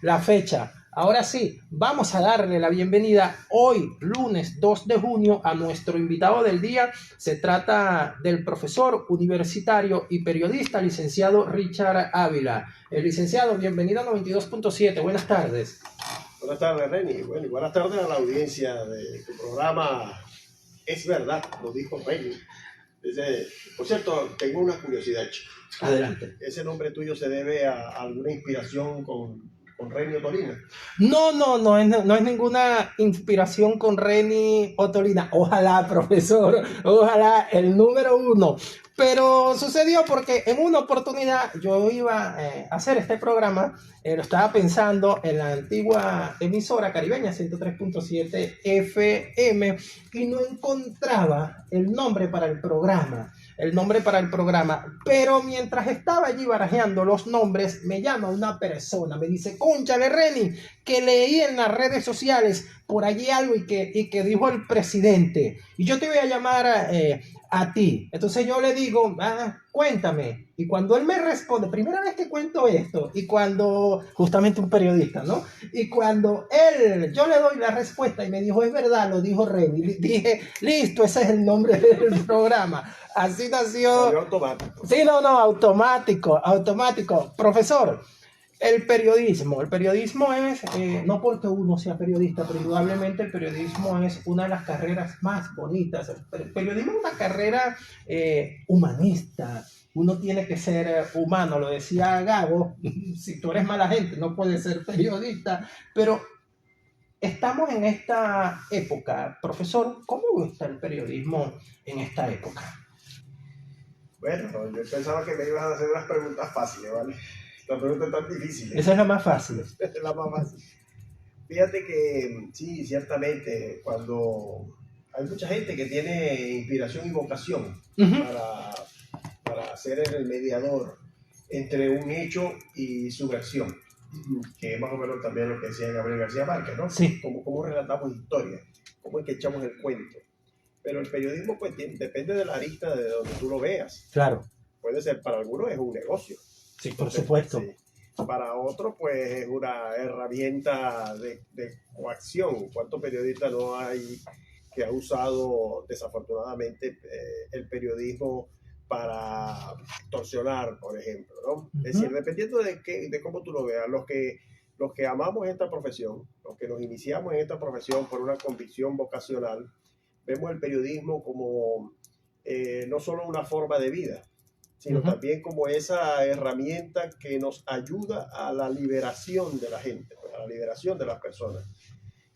la fecha. Ahora sí, vamos a darle la bienvenida hoy, lunes 2 de junio, a nuestro invitado del día. Se trata del profesor universitario y periodista, licenciado Richard Ávila. El licenciado, bienvenido a 92.7. Buenas tardes. Buenas tardes, Reni. Bueno, y buenas tardes a la audiencia de tu programa. Es verdad, lo dijo Reni. Por cierto, tengo una curiosidad, chico. Adelante. ¿Ese nombre tuyo se debe a alguna inspiración con Reni Ottolina? No es ninguna inspiración con Reni Ottolina. Ojalá, profesor, ojalá el número uno. Pero sucedió porque en una oportunidad yo iba a hacer este programa, lo estaba pensando en la antigua emisora caribeña 103.7 FM y no encontraba el nombre para el programa. Pero mientras estaba allí barajeando los nombres, me llama una persona, me dice: cónchale, Reni, que leí en las redes sociales por allí algo y que dijo el presidente, y yo te voy a llamar a ti. Entonces yo le digo: cuéntame. Y cuando él me responde, primera vez que cuento esto, y cuando, justamente un periodista, ¿no? Y cuando yo le doy la respuesta y me dijo: es verdad, lo dijo Reni, dije: listo, ese es el nombre del programa. Así nació. Salió automático. Sí, no, automático. Profesor, el periodismo es, no porque uno sea periodista, pero indudablemente el periodismo es una de las carreras más bonitas. El periodismo es una carrera humanista. Uno tiene que ser humano, lo decía Gabo. Si tú eres mala gente, no puedes ser periodista. Pero estamos en esta época. Profesor, ¿cómo está el periodismo en esta época? Bueno, yo pensaba que me ibas a hacer unas preguntas fáciles, ¿vale? Esta pregunta es tan difícil. Esa es la más fácil. Es la más fácil. Fíjate que sí, ciertamente, cuando hay mucha gente que tiene inspiración y vocación para ser el mediador entre un hecho y su versión, que es más o menos también lo que decía Gabriel García Márquez, ¿no? Sí. Cómo relatamos historias, cómo es que echamos el cuento. Pero el periodismo pues depende de la arista de donde tú lo veas. Claro. Puede ser, para algunos es un negocio. Sí, por supuesto. Sí. Para otros pues es una herramienta de coacción. ¿Cuántos periodistas no hay que ha usado desafortunadamente el periodismo para torsionar, por ejemplo, ¿no? Es decir, dependiendo de cómo tú lo veas, los que amamos esta profesión, los que nos iniciamos en esta profesión por una convicción vocacional, vemos el periodismo como no solo una forma de vida, sino también como esa herramienta que nos ayuda a la liberación de la gente, a la liberación de las personas.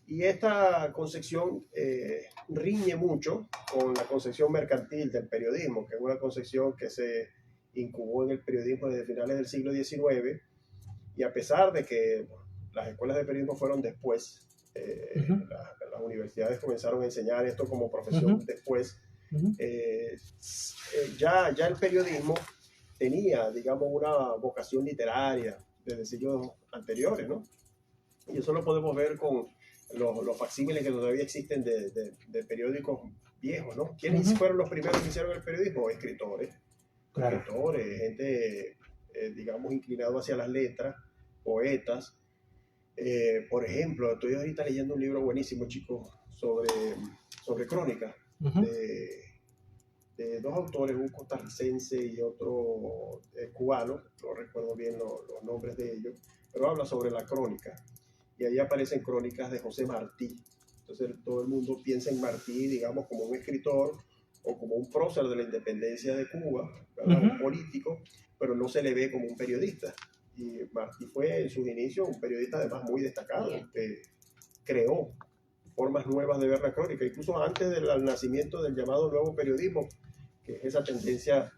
Y esta concepción riñe mucho con la concepción mercantil del periodismo, que es una concepción que se incubó en el periodismo desde finales del siglo XIX, y a pesar de que las escuelas de periodismo fueron después, las universidades comenzaron a enseñar esto como profesión después, ya el periodismo tenía, digamos, una vocación literaria desde siglos anteriores, ¿no? Y eso lo podemos ver con los facsímiles que todavía existen de periódicos viejos, ¿no? ¿Quiénes fueron los primeros que hicieron el periodismo? Escritores. Claro. Escritores, gente, digamos, inclinado hacia las letras, poetas. Por ejemplo, estoy ahorita leyendo un libro buenísimo, chicos, sobre crónicas de dos autores, un costarricense y otro cubano, no recuerdo bien los nombres de ellos, pero habla sobre la crónica. Y ahí aparecen crónicas de José Martí. Entonces todo el mundo piensa en Martí, digamos, como un escritor o como un prócer de la independencia de Cuba, un político, pero no se le ve como un periodista. Y Martí fue en sus inicios un periodista además muy destacado, que creó formas nuevas de ver la crónica, incluso antes del nacimiento del llamado nuevo periodismo, que es esa tendencia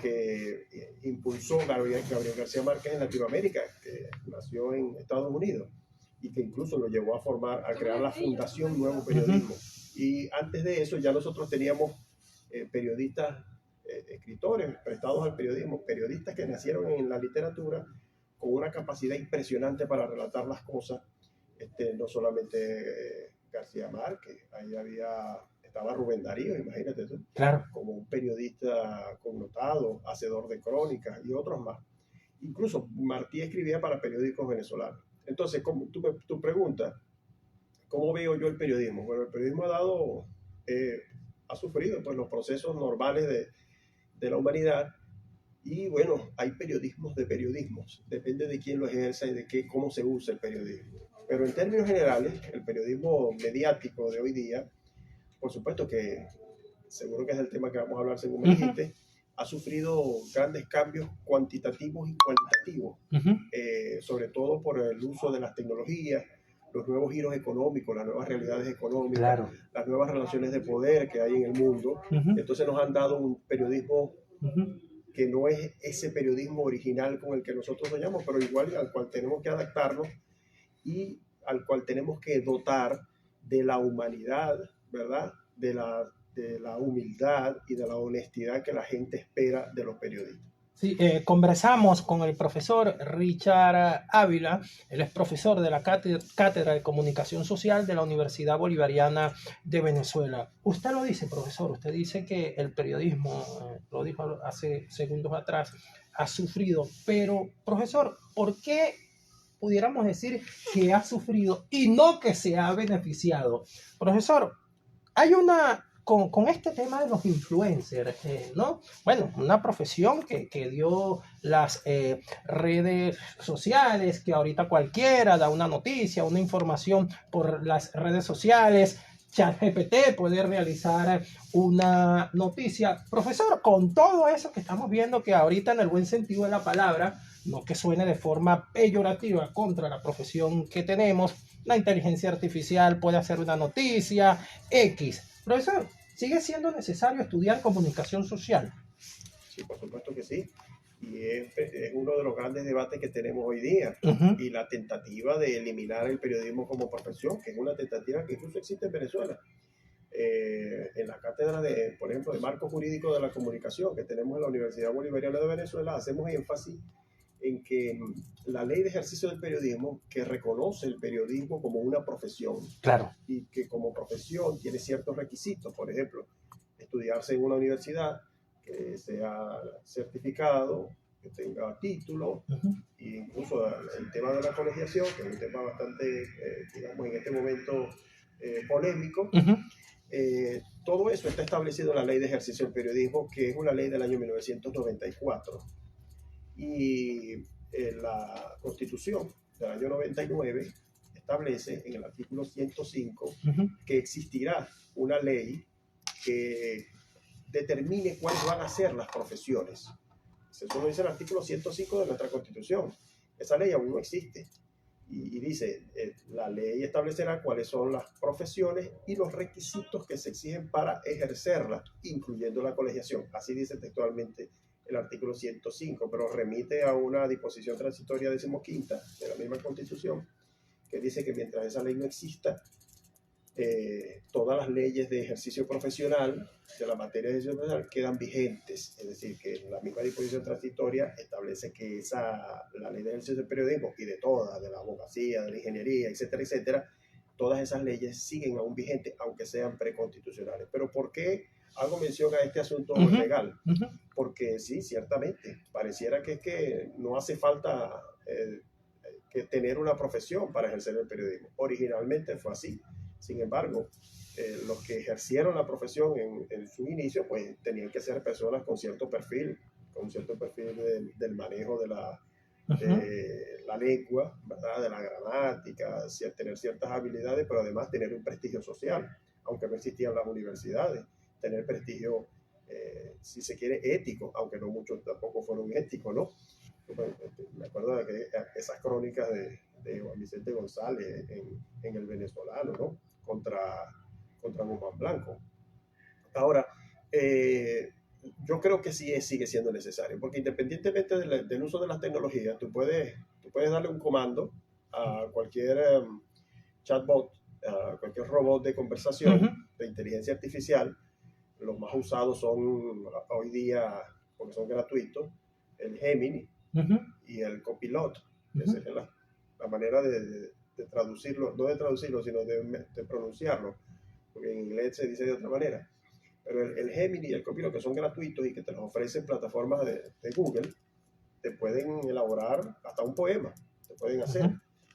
que impulsó Gabriel García Márquez en Latinoamérica, que nació en Estados Unidos y que incluso lo llevó a crear la Fundación Nuevo Periodismo. Y antes de eso ya nosotros teníamos periodistas, escritores prestados al periodismo, periodistas que nacieron en la literatura con una capacidad impresionante para relatar las cosas, no solamente García Márquez, ahí estaba Rubén Darío, imagínate tú, claro, como un periodista connotado, hacedor de crónicas y otros más. Incluso Martí escribía para periódicos venezolanos. Entonces, como tu pregunta, ¿cómo veo yo el periodismo? Bueno, el periodismo ha sufrido pues, los procesos normales de la humanidad. Y bueno, hay periodismos de periodismos, depende de quién lo ejerza y de cómo se usa el periodismo. Pero en términos generales, el periodismo mediático de hoy día, por supuesto que, seguro que es el tema que vamos a hablar según me dijiste, ha sufrido grandes cambios cuantitativos y cualitativos, sobre todo por el uso de las tecnologías, los nuevos giros económicos, las nuevas realidades económicas, Claro. las nuevas relaciones de poder que hay en el mundo. Entonces nos han dado un periodismo que no es ese periodismo original con el que nosotros soñamos, pero igual al cual tenemos que adaptarnos y al cual tenemos que dotar de la humanidad, ¿verdad? De la humildad y de la honestidad que la gente espera de los periodistas. Sí, conversamos con el profesor Richard Ávila, él es profesor de la Cátedra de Comunicación Social de la Universidad Bolivariana de Venezuela. Usted lo dice, profesor, usted dice que el periodismo, lo dijo hace segundos atrás, ha sufrido, pero profesor, ¿por qué pudiéramos decir que ha sufrido y no que se ha beneficiado? Profesor, hay con este tema de los influencers, ¿no? Bueno, una profesión que dio las redes sociales, que ahorita cualquiera da una noticia, una información por las redes sociales. ChatGPT puede realizar una noticia. Profesor, con todo eso que estamos viendo, que ahorita en el buen sentido de la palabra, no que suene de forma peyorativa contra la profesión que tenemos, la inteligencia artificial puede hacer una noticia, X. Profesor, ¿sigue siendo necesario estudiar comunicación social? Sí, por supuesto que sí. Y es uno de los grandes debates que tenemos hoy día. Y la tentativa de eliminar el periodismo como profesión, que es una tentativa que incluso existe en Venezuela. En la cátedra por ejemplo, de marco jurídico de la comunicación que tenemos en la Universidad Bolivariana de Venezuela, hacemos énfasis en que la ley de ejercicio del periodismo, que reconoce el periodismo como una profesión, claro, y que como profesión tiene ciertos requisitos, por ejemplo, estudiarse en una universidad, que sea certificado, que tenga título, e incluso el tema de la colegiación, que es un tema bastante, digamos, en este momento polémico. Todo eso está establecido en la Ley de Ejercicio del Periodismo, que es una ley del año 1994. Y la Constitución del año 99 establece en el artículo 105 que existirá una ley que determine cuáles van a ser las profesiones. Eso lo dice el artículo 105 de nuestra Constitución. Esa ley aún no existe. Y dice, la ley establecerá cuáles son las profesiones y los requisitos que se exigen para ejercerlas, incluyendo la colegiación. Así dice textualmente el artículo 105, pero remite a una disposición transitoria 15ª de la misma Constitución, que dice que mientras esa ley no exista, todas las leyes de ejercicio profesional, de la materia de ejercicio profesional, quedan vigentes. Es decir, que la misma disposición transitoria establece que la ley de ejercicio del periodismo y de todas, de la abogacía, de la ingeniería, etcétera, etcétera, todas esas leyes siguen aún vigentes, aunque sean preconstitucionales. Pero ¿por qué hago mención a este asunto legal? Porque sí, ciertamente, pareciera que no hace falta que tener una profesión para ejercer el periodismo. Originalmente fue así. Sin embargo, los que ejercieron la profesión en su inicio, pues tenían que ser personas con cierto perfil del manejo de la lengua, ¿verdad? De la gramática, tener ciertas habilidades, pero además tener un prestigio social, aunque no existían las universidades, tener prestigio, si se quiere, ético, aunque no muchos tampoco fueron éticos, ¿no? Me acuerdo de esas crónicas de Juan Vicente González en El Venezolano, ¿no? Contra Guzmán Blanco. Ahora, yo creo que sí sigue siendo necesario, porque independientemente del uso de las tecnologías, tú puedes darle un comando a cualquier chatbot, a cualquier robot de conversación, de inteligencia artificial. Los más usados son hoy día, porque son gratuitos, el Gemini y el Copilot. Esa es la manera de traducirlo, no de traducirlo, sino de pronunciarlo, porque en inglés se dice de otra manera. Pero el Gemini y el Copilot, que son gratuitos y que te los ofrecen plataformas de Google, te pueden elaborar hasta un poema, te pueden hacer.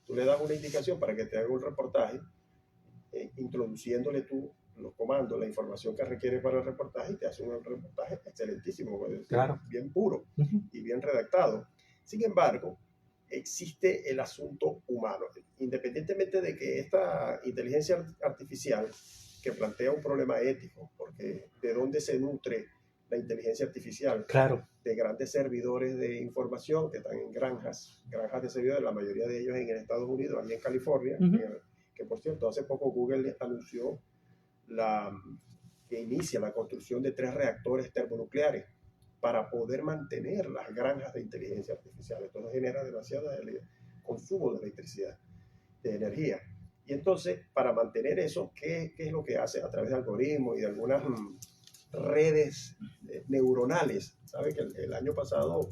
Tú le das una indicación para que te haga un reportaje, introduciéndole tú los comandos, la información que requiere para el reportaje, y te hace un reportaje excelentísimo, Claro. bien puro y bien redactado. Sin embargo, existe el asunto humano. Independientemente de que esta inteligencia artificial, que plantea un problema ético, porque ¿de dónde se nutre la inteligencia artificial? Claro. De grandes servidores de información que están en granjas de servidores, la mayoría de ellos en Estados Unidos, allí en California, que por cierto, hace poco Google anunció que inicia la construcción de 3 reactores termonucleares para poder mantener las granjas de inteligencia artificial. Esto genera demasiado consumo de electricidad, de energía. Y entonces, para mantener eso, ¿qué es lo que hace? A través de algoritmos y de algunas redes neuronales. ¿Sabe que el año pasado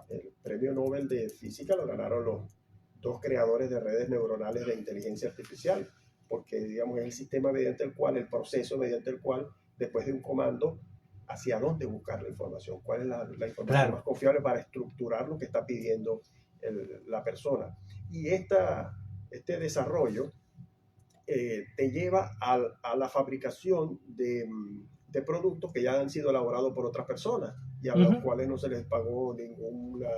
el premio Nobel de Física lo ganaron los 2 creadores de redes neuronales de inteligencia artificial? Porque, digamos, es el sistema mediante el cual, el proceso mediante el cual, después de un comando, hacia dónde buscar la información, cuál es la información más confiable para estructurar lo que está pidiendo la persona. Y este desarrollo te lleva a la fabricación de productos que ya han sido elaborados por otras personas y a los cuales no se les pagó ninguna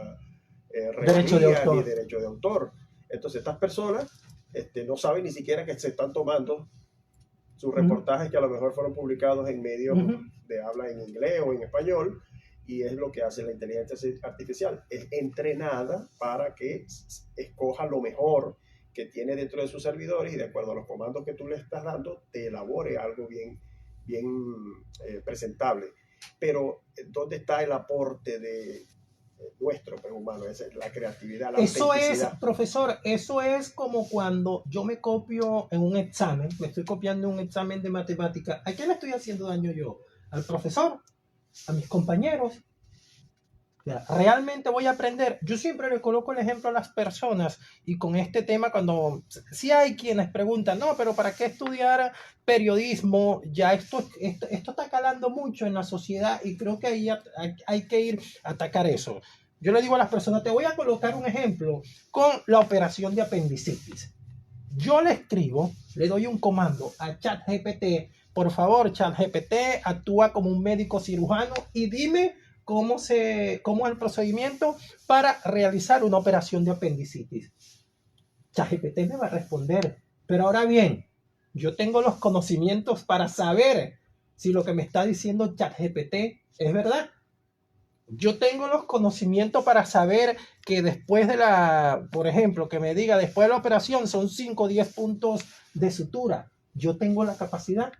regalía ni derecho de autor. Entonces estas personas no saben ni siquiera que se están tomando sus reportajes que a lo mejor fueron publicados en medios de habla en inglés o en español, y es lo que hace la inteligencia artificial. Es entrenada para que escoja lo mejor que tiene dentro de sus servidores y de acuerdo a los comandos que tú le estás dando, te elabore algo bien presentable. Pero ¿dónde está el aporte de nuestro humano? Esa es la creatividad, la eso autenticidad. Es, profesor, eso es como cuando yo me copio en un examen, me estoy copiando un examen de matemática. ¿A quién le estoy haciendo daño yo? ¿Al profesor? ¿A mis compañeros? ¿Realmente voy a aprender? Yo siempre le coloco el ejemplo a las personas y con este tema cuando sí hay quienes preguntan, no, pero ¿para qué estudiar periodismo? Ya esto está calando mucho en la sociedad y creo que ahí hay que ir a atacar eso. Yo le digo a las personas, te voy a colocar un ejemplo con la operación de apendicitis. Yo le escribo, le doy un comando a ChatGPT, por favor, ChatGPT, actúa como un médico cirujano y dime cómo es el procedimiento para realizar una operación de apendicitis. ChatGPT me va a responder, pero ahora bien, yo tengo los conocimientos para saber si lo que me está diciendo ChatGPT es verdad. Yo tengo los conocimientos para saber que después de por ejemplo, que me diga después de la operación son 5 o 10 puntos de sutura. Yo tengo la capacidad.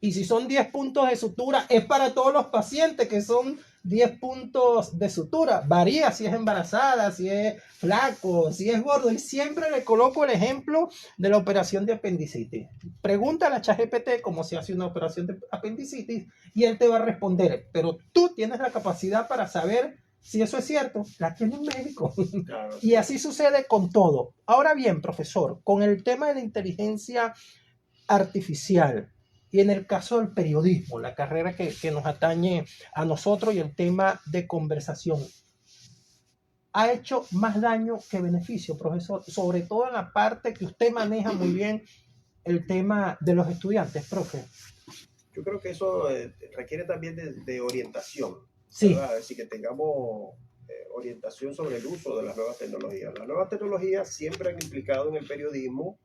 Y si son 10 puntos de sutura, es para todos los pacientes que son 10 puntos de sutura. Varía si es embarazada, si es flaco, si es gordo. Y siempre le coloco el ejemplo de la operación de apendicitis. Pregúntale a ChatGPT cómo se hace una operación de apendicitis y él te va a responder. Pero tú tienes la capacidad para saber si eso es cierto. La tiene un médico. Claro. Y así sucede con todo. Ahora bien, profesor, con el tema de la inteligencia artificial, y en el caso del periodismo, la carrera que nos atañe a nosotros y el tema de conversación, ha hecho más daño que beneficio, profesor, sobre todo en la parte que usted maneja muy bien, el tema de los estudiantes, profe. Yo creo que eso requiere también de orientación. Sí. ¿Verdad? Así que tengamos orientación sobre el uso de las nuevas tecnologías. Las nuevas tecnologías siempre han implicado en el periodismo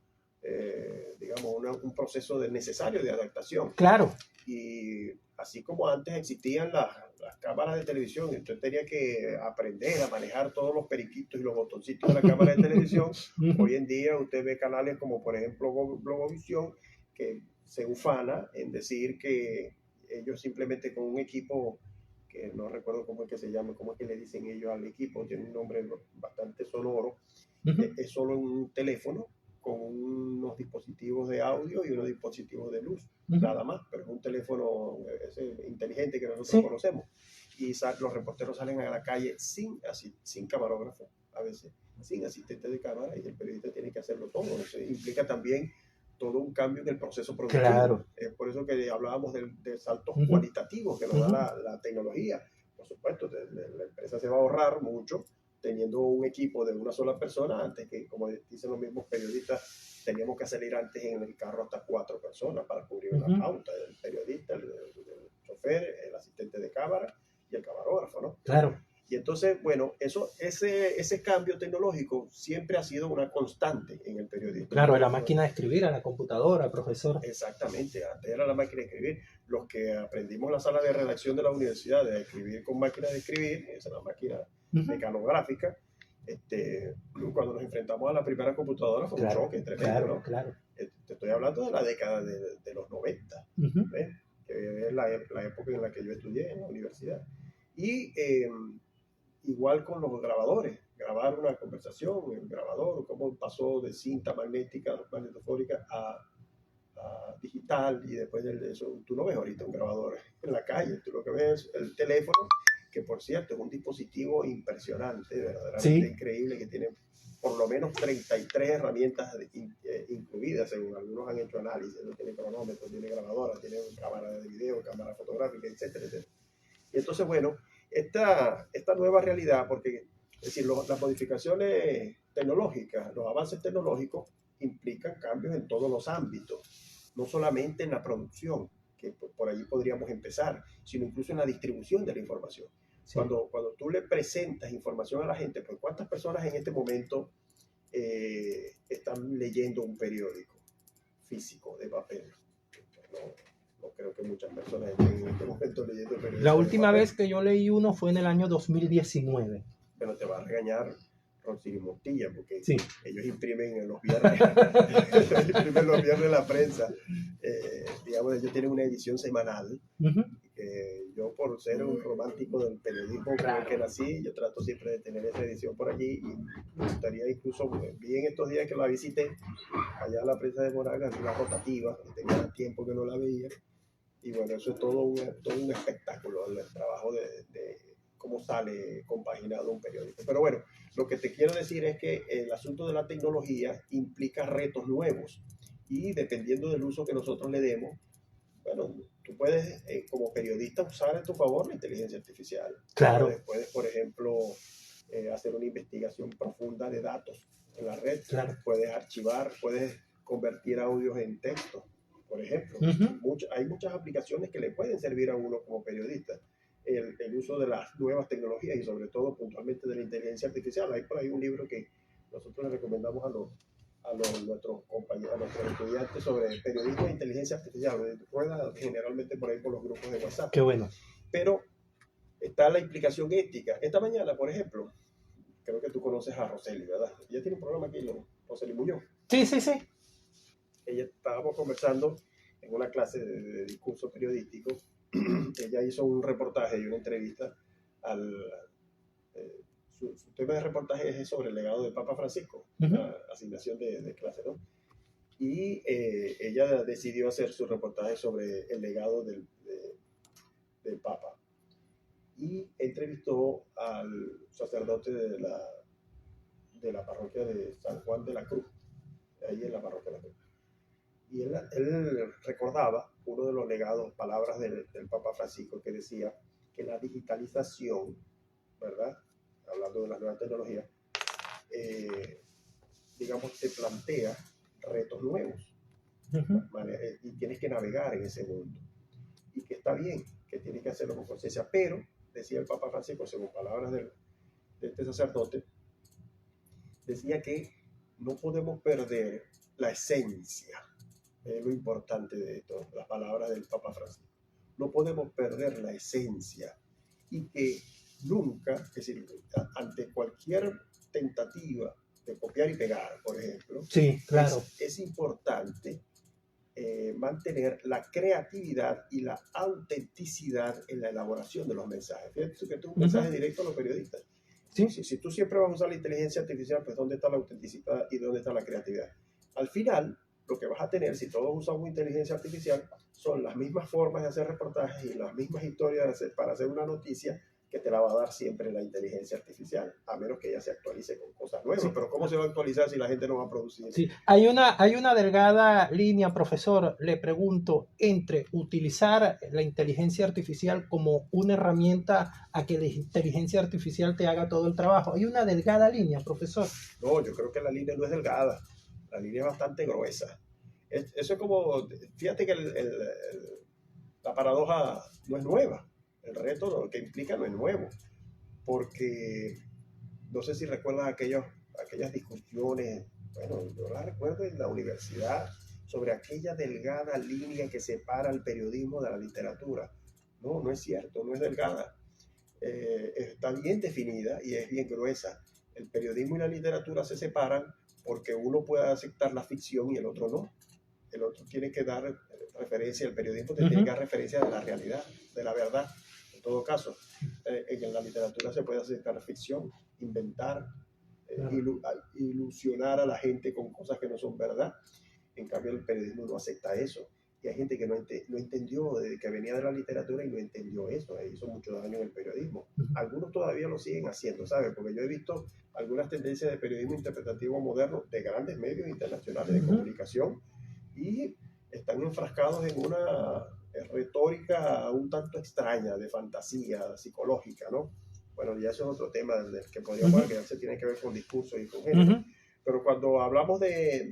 digamos, un proceso necesario de adaptación. Claro. Y así como antes existían las cámaras de televisión, entonces tenía que aprender a manejar todos los periquitos y los botoncitos de la cámara de televisión. Hoy en día usted ve canales como, por ejemplo, Globovisión, que se ufana en decir que ellos simplemente con un equipo, que no recuerdo cómo es que se llama, cómo es que le dicen ellos al equipo, tiene un nombre bastante sonoro, es solo un teléfono con unos dispositivos de audio y unos dispositivos de luz, nada más, pero es un teléfono inteligente que nosotros conocemos. Y los reporteros salen a la calle sin camarógrafo, a veces, sin asistente de cámara, y el periodista tiene que hacerlo todo. Eso implica también todo un cambio en el proceso productivo. Claro. Es por eso que hablábamos de saltos cualitativos que nos da la tecnología, por supuesto, la empresa se va a ahorrar mucho teniendo un equipo de una sola persona, antes que, como dicen los mismos periodistas, teníamos que salir antes en el carro hasta 4 personas para cubrir una pauta, el periodista, el chofer, el asistente de cámara y el camarógrafo, ¿no? Claro. Y entonces, bueno, ese cambio tecnológico siempre ha sido una constante en el periodismo. Claro, a la máquina de escribir, a la computadora, profesor. Exactamente, antes era la máquina de escribir. Los que aprendimos en la sala de redacción de la universidad de escribir con máquina de escribir, esa es la máquina mecanográfica, cuando nos enfrentamos a la primera computadora fue un choque tremendo, ¿no? Claro. Te estoy hablando de la década de los 90, ¿ves? Que es la época en la que yo estudié en la universidad. Y igual con los grabadores, grabar una conversación, el grabador, cómo pasó de cinta magnética, magnetofónica a digital, y después de eso, tú no ves ahorita un grabador en la calle, tú lo que ves es el teléfono, que por cierto es un dispositivo impresionante, verdaderamente increíble, que tiene por lo menos 33 herramientas incluidas, según algunos han hecho análisis, ¿no? Tiene cronómetro, tiene grabadora, tiene cámara de video, cámara fotográfica, etcétera, etcétera. Y entonces, bueno, esta nueva realidad, porque es decir, las modificaciones tecnológicas, los avances tecnológicos implican cambios en todos los ámbitos, no solamente en la producción, que por allí podríamos empezar, sino incluso en la distribución de la información. Sí. Cuando tú le presentas información a la gente, pues ¿cuántas personas en este momento están leyendo un periódico físico de papel? No creo que muchas personas estén en este momento leyendo periódicos. La última vez que yo leí uno fue en el año 2019. Pero te va a regañar Roncini Montilla, porque sí, ellos imprimen los viernes, imprimen los viernes la prensa. Digamos, ellos tienen una edición semanal. Yo, por ser un romántico del periodismo con el que nací, yo trato siempre de tener esa edición por allí, y me gustaría incluso, vi en estos días que la visité, allá la prensa de Monagas, una rotativa, que tenía tiempo que no la veía, y bueno, eso es todo un espectáculo, el trabajo de cómo sale compaginado un periódico. Pero bueno, lo que te quiero decir es que el asunto de la tecnología implica retos nuevos, y dependiendo del uso que nosotros le demos, bueno, tú puedes como periodista usar a tu favor la inteligencia artificial. Claro. Puedes por ejemplo, hacer una investigación profunda de datos en la red. Claro. Puedes archivar, puedes convertir audios en texto, por ejemplo. Hay muchas aplicaciones que le pueden servir a uno como periodista. El uso de las nuevas tecnologías, y sobre todo puntualmente de la inteligencia artificial. Hay por ahí un libro que nosotros le recomendamos a nuestros compañeros, a nuestros estudiantes, sobre periodismo e inteligencia artificial. Rueda generalmente por ahí por los grupos de WhatsApp. Qué bueno. Pero está la implicación ética. Esta mañana, por ejemplo, creo que tú conoces a Roseli, ¿verdad? Ella tiene un programa aquí, Roseli Muñoz. Sí. Ella, estábamos conversando en una clase de discurso periodístico. Ella hizo un reportaje y una entrevista su tema de reportaje es sobre el legado del Papa Francisco, la asignación de clase, ¿no? Y ella decidió hacer su reportaje sobre el legado del Papa, y entrevistó al sacerdote de la parroquia de San Juan de la Cruz, ahí en la parroquia de la Cruz. Y él recordaba uno de los legados, palabras del Papa Francisco, que decía que la digitalización, ¿verdad?, hablando de las nuevas tecnologías, digamos, te plantea retos nuevos, ¿vale? Y tienes que navegar en ese mundo, y que está bien, que tienes que hacerlo con conciencia, pero, decía el Papa Francisco, según palabras de este sacerdote, decía que no podemos perder la esencia, lo importante de esto, las palabras del Papa Francisco. No podemos perder la esencia, y que nunca, es decir, ante cualquier tentativa de copiar y pegar, por ejemplo, sí, claro, es importante mantener la creatividad y la autenticidad en la elaboración de los mensajes. Fíjate que esto es un mensaje directo a los periodistas. Sí. Si tú siempre vas a usar la inteligencia artificial, pues ¿dónde está la autenticidad y dónde está la creatividad? Al final, lo que vas a tener, si todos usamos inteligencia artificial, son las mismas formas de hacer reportajes y las mismas historias para hacer una noticia, que te la va a dar siempre la inteligencia artificial, a menos que ella se actualice con cosas nuevas. Sí. Pero ¿cómo se va a actualizar si la gente no va a producir? Sí, hay una delgada línea, profesor, le pregunto, entre utilizar la inteligencia artificial como una herramienta a que la inteligencia artificial te haga todo el trabajo. Hay una delgada línea, profesor. No, yo creo que la línea no es delgada, la línea es bastante gruesa. Eso es como, fíjate que la paradoja no es nueva, el reto que implica no es nuevo, porque no sé si recuerdas aquellas discusiones, bueno, yo las recuerdo en la universidad, sobre aquella delgada línea que separa el periodismo de la literatura. No, no es cierto, no es delgada. Está bien definida y es bien gruesa. El periodismo y la literatura se separan porque uno puede aceptar la ficción y el otro no. El otro tiene que dar referencia, el periodismo te tiene que dar referencia de la realidad, de la verdad. En todo caso, en la literatura se puede aceptar ficción, inventar, ilusionar a la gente con cosas que no son verdad. En cambio, el periodismo no acepta eso. Y hay gente que no entendió desde que venía de la literatura y no entendió eso. Hizo mucho daño en el periodismo. Algunos todavía lo siguen haciendo, ¿sabes? Porque yo he visto algunas tendencias de periodismo interpretativo moderno de grandes medios internacionales de comunicación y están enfrascados en una retórica un tanto extraña, de fantasía psicológica, ¿no? Bueno, ya eso es otro tema del que podríamos hablar, que ya se tiene que ver con discurso y con género. Pero cuando hablamos de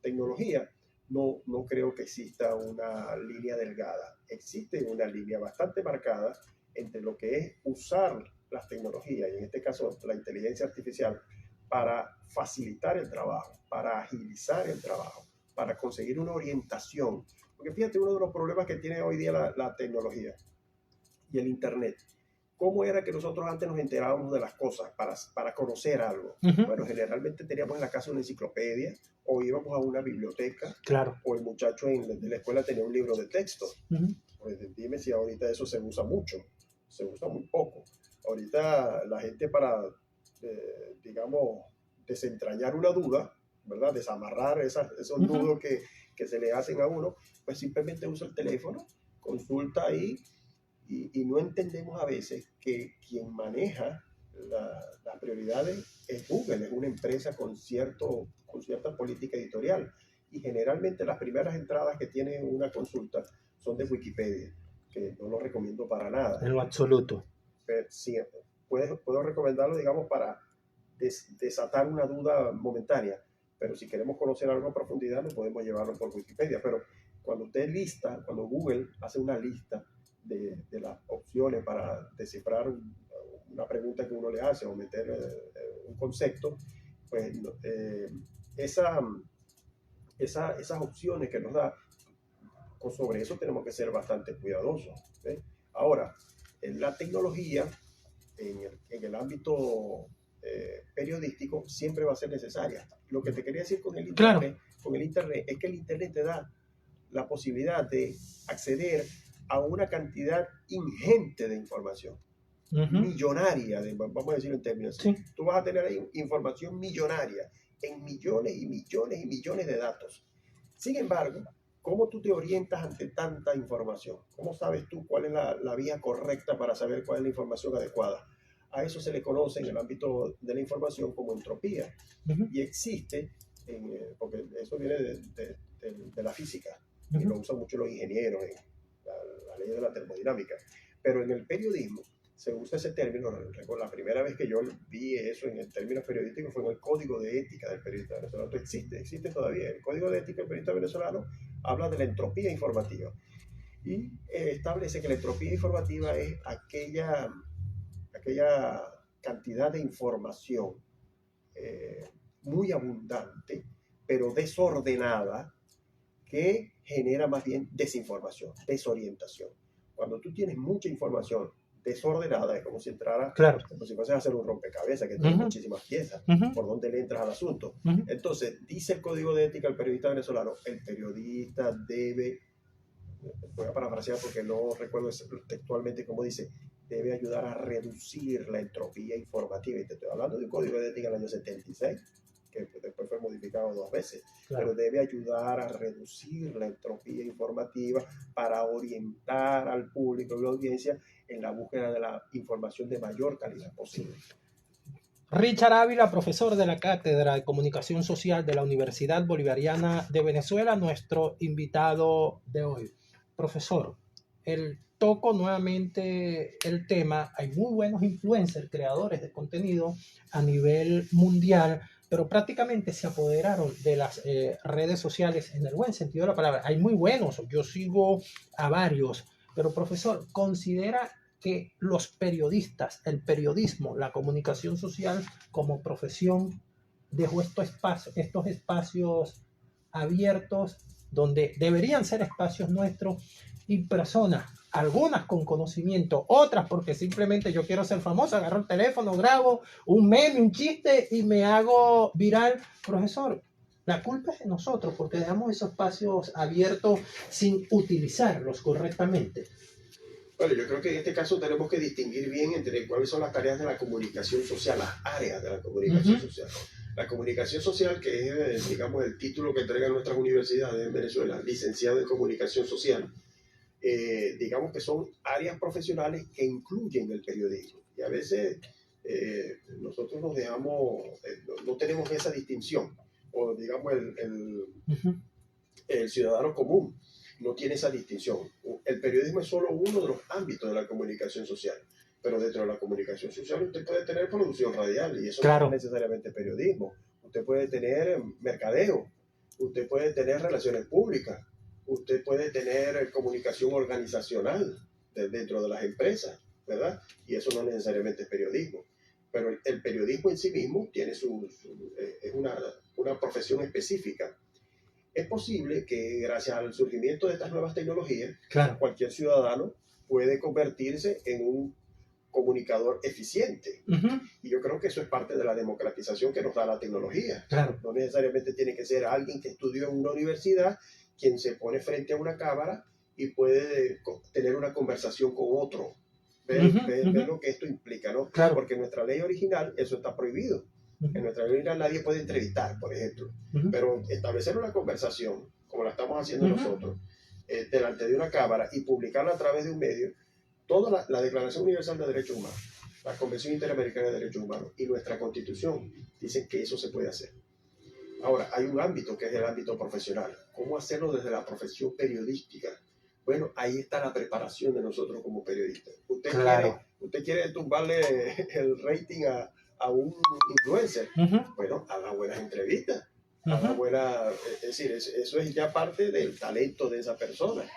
tecnología, no creo que exista una línea delgada. Existe una línea bastante marcada entre lo que es usar las tecnologías, y en este caso la inteligencia artificial, para facilitar el trabajo, para agilizar el trabajo, para conseguir una orientación. Porque fíjate, uno de los problemas que tiene hoy día la tecnología y el Internet. ¿Cómo era que nosotros antes nos enterábamos de las cosas para conocer algo? Bueno, generalmente teníamos en la casa una enciclopedia o íbamos a una biblioteca. Claro. O el muchacho de la escuela tenía un libro de texto. Pues dime si ahorita eso se usa mucho, se usa muy poco. Ahorita la gente para, digamos, desentrañar una duda, ¿verdad? Desamarrar esos nudos que se le hacen a uno, pues simplemente usa el teléfono, consulta ahí. Y no entendemos a veces que quien maneja las prioridades es Google, es una empresa con cierta política editorial. Y generalmente las primeras entradas que tiene una consulta son de Wikipedia, que no lo recomiendo para nada. En lo absoluto. Pero sí, puedo recomendarlo, digamos, para desatar una duda momentánea. Pero si queremos conocer algo a profundidad, no podemos llevarlo por Wikipedia. Pero cuando cuando Google hace una lista de las opciones para descifrar una pregunta que uno le hace o meter un concepto, pues esas opciones que nos da, sobre eso tenemos que ser bastante cuidadosos. ¿Ves? Ahora, en la tecnología, en el ámbito periodístico, siempre va a ser necesaria. Lo que te quería decir con el Internet, es que el Internet te da la posibilidad de acceder a una cantidad ingente de información, millonaria, vamos a decirlo en términos así. Sí. Tú vas a tener ahí información millonaria en millones y millones y millones de datos. Sin embargo, ¿cómo tú te orientas ante tanta información? ¿Cómo sabes tú cuál es la vía correcta para saber cuál es la información adecuada? A eso se le conoce en el ámbito de la información como entropía. Y existe, porque eso viene de la física, y lo usan mucho los ingenieros en la ley de la termodinámica. Pero en el periodismo se usa ese término. La primera vez que yo vi eso en términos periodísticos fue en el Código de Ética del Periodista Venezolano. Existe todavía. El Código de Ética del Periodista Venezolano habla de la entropía informativa y establece que la entropía informativa es aquella cantidad de información muy abundante, pero desordenada, que genera más bien desinformación, desorientación. Cuando tú tienes mucha información desordenada, es como si entrara, como si fuese a hacer un rompecabezas que tiene muchísimas piezas, por donde le entras al asunto. Entonces, dice el Código de Ética del Periodista Venezolano, el periodista debe, voy a parafrasear porque no recuerdo textualmente cómo dice, debe ayudar a reducir la entropía informativa. Y te estoy hablando de un Código de Ética del año 76, que después fue modificado multiplicado 2 veces, Claro. pero debe ayudar a reducir la entropía informativa para orientar al público y la audiencia en la búsqueda de la información de mayor calidad posible. Richard Ávila, profesor de la Cátedra de Comunicación Social de la Universidad Bolivariana de Venezuela, nuestro invitado de hoy. Profesor, toco nuevamente el tema. Hay muy buenos influencers, creadores de contenido a nivel mundial, pero prácticamente se apoderaron de las redes sociales en el buen sentido de la palabra. Hay muy buenos, yo sigo a varios, pero profesor, ¿considera que los periodistas, el periodismo, la comunicación social como profesión dejó estos espacios abiertos donde deberían ser espacios nuestros y personas, algunas con conocimiento, otras porque simplemente yo quiero ser famoso, agarro el teléfono, grabo un meme, un chiste y me hago viral? Profesor, la culpa es de nosotros porque dejamos esos espacios abiertos sin utilizarlos correctamente. Bueno, yo creo que en este caso tenemos que distinguir bien entre cuáles son las tareas de la comunicación social, las áreas de la comunicación social. La comunicación social, que es, digamos, el título que entregan nuestras universidades en Venezuela, licenciado en comunicación social, digamos que son áreas profesionales que incluyen el periodismo. Y a veces nosotros nos dejamos, no tenemos esa distinción, o digamos el ciudadano común no tiene esa distinción. El periodismo es solo uno de los ámbitos de la comunicación social, pero dentro de la comunicación social usted puede tener producción radial y eso Claro. no es necesariamente periodismo. Usted puede tener mercadeo, usted puede tener relaciones públicas, usted puede tener comunicación organizacional dentro de las empresas, ¿verdad? Y eso no necesariamente es periodismo. Pero el periodismo en sí mismo tiene es una profesión específica. Es posible que gracias al surgimiento de estas nuevas tecnologías, Claro. cualquier ciudadano puede convertirse en un comunicador eficiente. Y yo creo que eso es parte de la democratización que nos da la tecnología. Claro. No necesariamente tiene que ser alguien que estudió en una universidad quien se pone frente a una cámara y puede tener una conversación con otro. Ver lo que esto implica, ¿no? Claro. Porque en nuestra ley original eso está prohibido. En nuestra ley original nadie puede entrevistar, por ejemplo. Pero establecer una conversación, como la estamos haciendo nosotros, delante de una cámara y publicarla a través de un medio, toda la Declaración Universal de Derechos Humanos, la Convención Interamericana de Derechos Humanos y nuestra Constitución dicen que eso se puede hacer. Ahora, hay un ámbito que es el ámbito profesional. ¿Cómo hacerlo desde la profesión periodística? Bueno, ahí está la preparación de nosotros como periodistas. Usted quiere tumbarle el rating a un influencer. Bueno, haga buenas entrevistas. Es decir, eso es ya parte del talento de esa persona.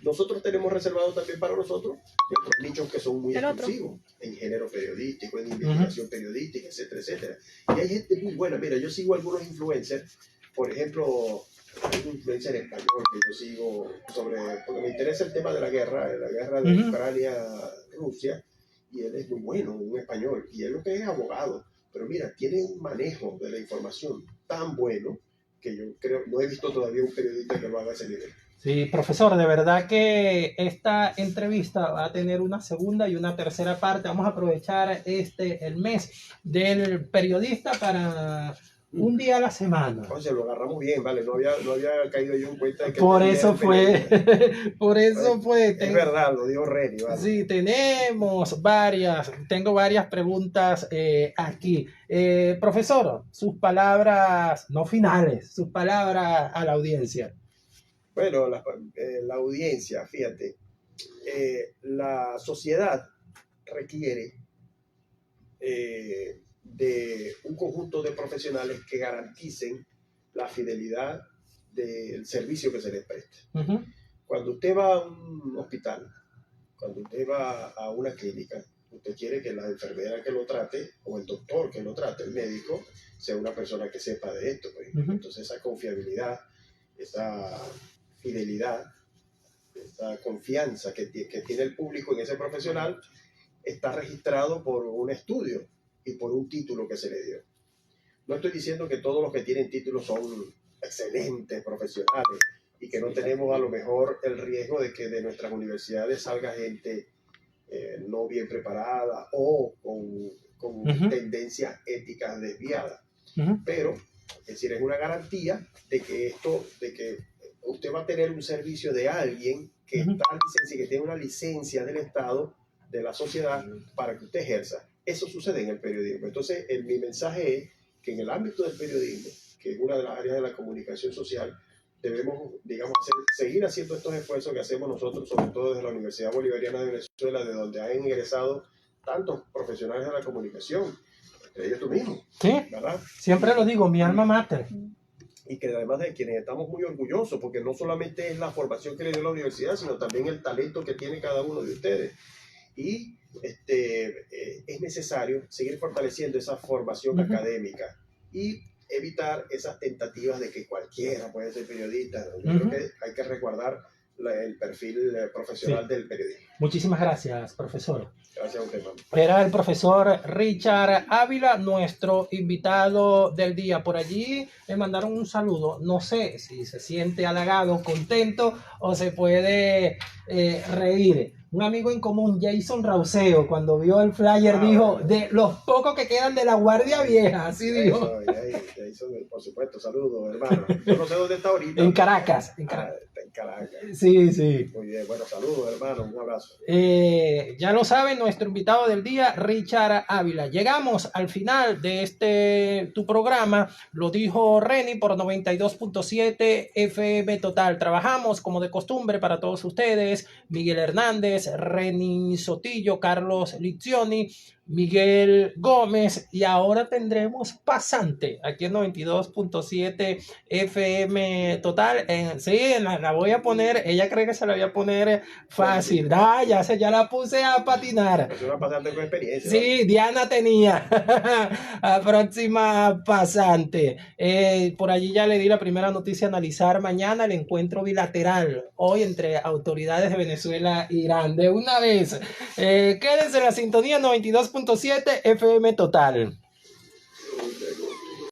Nosotros tenemos reservado también para nosotros nuestros nichos que son muy exclusivos, en género periodístico, en investigación periodística, etcétera, etcétera. Y hay gente muy buena. Mira, yo sigo algunos influencers, por ejemplo, hay un influencer español que yo sigo porque me interesa el tema de la guerra de Ucrania-Rusia, y él es muy bueno, un español, y él lo que es abogado. Pero mira, tiene un manejo de la información tan bueno que yo creo, no he visto todavía un periodista que lo haga a ese nivel. Sí, profesor, de verdad que esta entrevista va a tener una segunda y una tercera parte. Vamos a aprovechar el mes del periodista para un día a la semana. Oye, lo agarramos bien, vale, no había caído yo en cuenta de que por eso fue. Es verdad, lo dijo Reni, vale. Sí, tengo varias preguntas aquí. Profesor, sus palabras, no finales, sus palabras a la audiencia. Bueno, la audiencia, fíjate, la sociedad requiere de un conjunto de profesionales que garanticen la fidelidad del servicio que se les preste. Cuando usted va a un hospital, cuando usted va a una clínica, usted quiere que la enfermera que lo trate o el doctor que lo trate, el médico, sea una persona que sepa de esto. Entonces esa confiabilidad, esa fidelidad, esa confianza que tiene el público en ese profesional está registrado por un estudio y por un título que se le dio. No estoy diciendo que todos los que tienen títulos son excelentes profesionales y que no tenemos a lo mejor el riesgo de que de nuestras universidades salga gente no bien preparada o con tendencias éticas desviadas. Pero Es decir, es una garantía de que usted va a tener un servicio de alguien que está licenciado, que tiene una licencia del Estado, de la sociedad, para que usted ejerza. Eso sucede en el periodismo. Entonces, mi mensaje es que en el ámbito del periodismo, que es una de las áreas de la comunicación social, debemos, digamos, seguir haciendo estos esfuerzos que hacemos nosotros, sobre todo desde la Universidad Bolivariana de Venezuela, de donde han ingresado tantos profesionales de la comunicación, entre ellos tú mismo, Sí, ¿verdad? siempre lo digo, mi alma mater. Y que además de quienes estamos muy orgullosos, porque no solamente es la formación que le dio la universidad, sino también el talento que tiene cada uno de ustedes. Y es necesario seguir fortaleciendo esa formación académica y evitar esas tentativas de que cualquiera puede ser periodista. Yo creo que hay que resguardar el perfil profesional del periodismo. Muchísimas gracias, profesor. Gracias a usted, hermano. Era el profesor Richard Ávila, nuestro invitado del día. Por allí le mandaron un saludo. No sé si se siente halagado, contento o se puede reír. Un amigo en común, Jason Rauseo, cuando vio el flyer dijo, de los pocos que quedan de la Guardia Vieja, así dijo. Jason, por supuesto, saludos, hermano. Yo no sé dónde está ahorita. En Caracas. En Caracas. Está en Caracas. Sí, sí. Muy bien, bueno, saludos, hermano, un abrazo. Ya lo saben, nuestro invitado del día, Richard Ávila. Llegamos al final de tu programa, lo dijo Reni por 92.7 FM Total. Trabajamos como de costumbre para todos ustedes, Miguel Hernández, Reni Sotillo, Carlos Lizioni, Miguel Gómez, y ahora tendremos Pasante aquí en 92.7 FM Total. Sí, la voy a poner, ella cree que se la voy a poner fácil. Ya la puse a patinar. Es una pasante con experiencia. Sí, ¿no? Diana tenía a próxima pasante. Por allí ya le di la primera noticia a analizar mañana, el encuentro bilateral hoy entre autoridades de Venezuela e Irán. De una vez, quédense en la sintonía 92.7 FM Total.